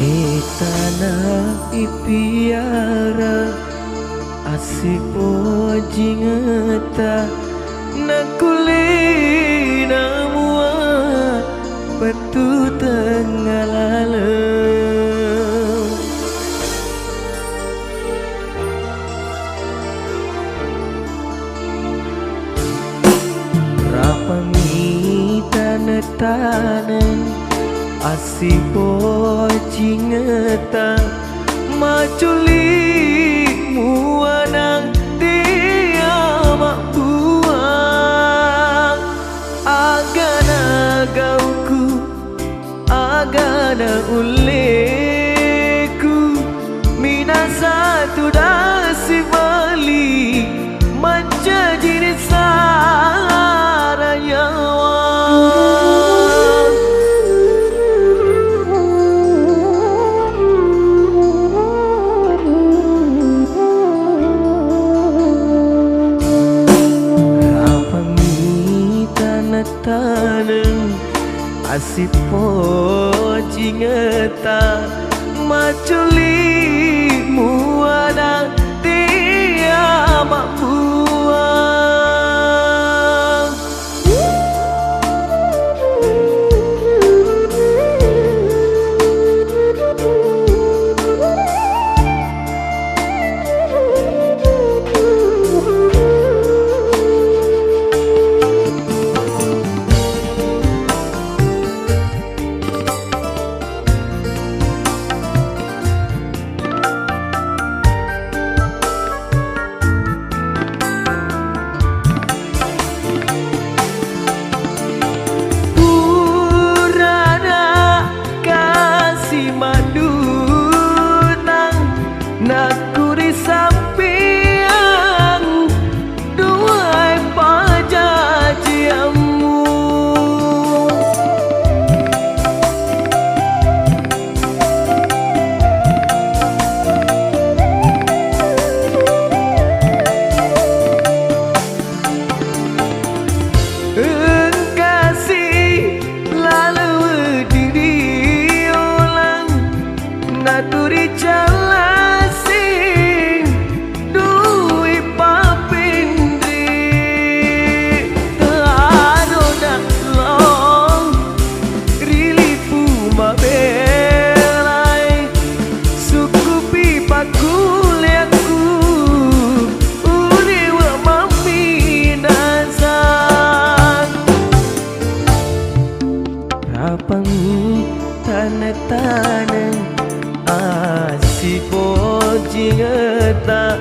tanah ipiara asipo jingata nakulina mua petu tengalala rapami tanah asipo jingata maculi muanang dia mak buang agana gauku agana uleku minasa tu dasi bali menjadi sarayawa asipo jingata maculi muana dia mak buang nakuri sampiang duai pajajiamu engkasih lalu diri ulang naturi jalan tanah asipo jingata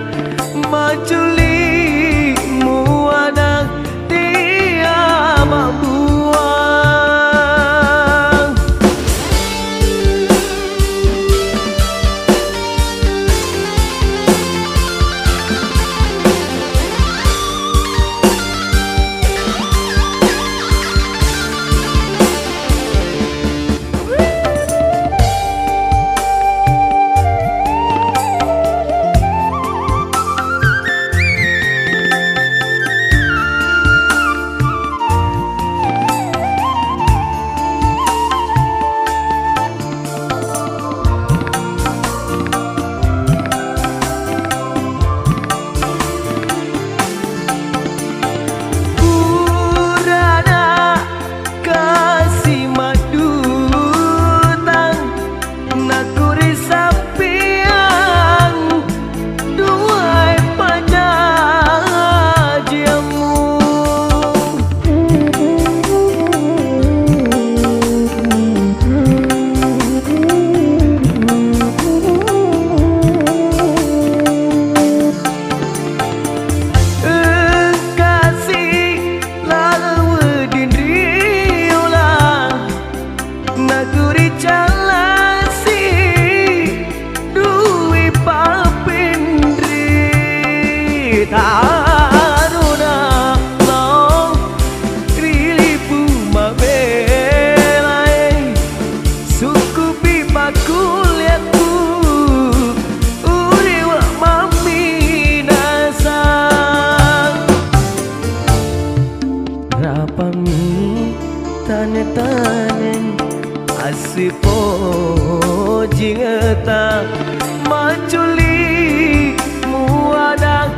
maculi muana dia mak buang taruna long rilipu mabelai suku pipaku liatku uriwa mami nasang rapami tane-tane asipo jingeta maculi muada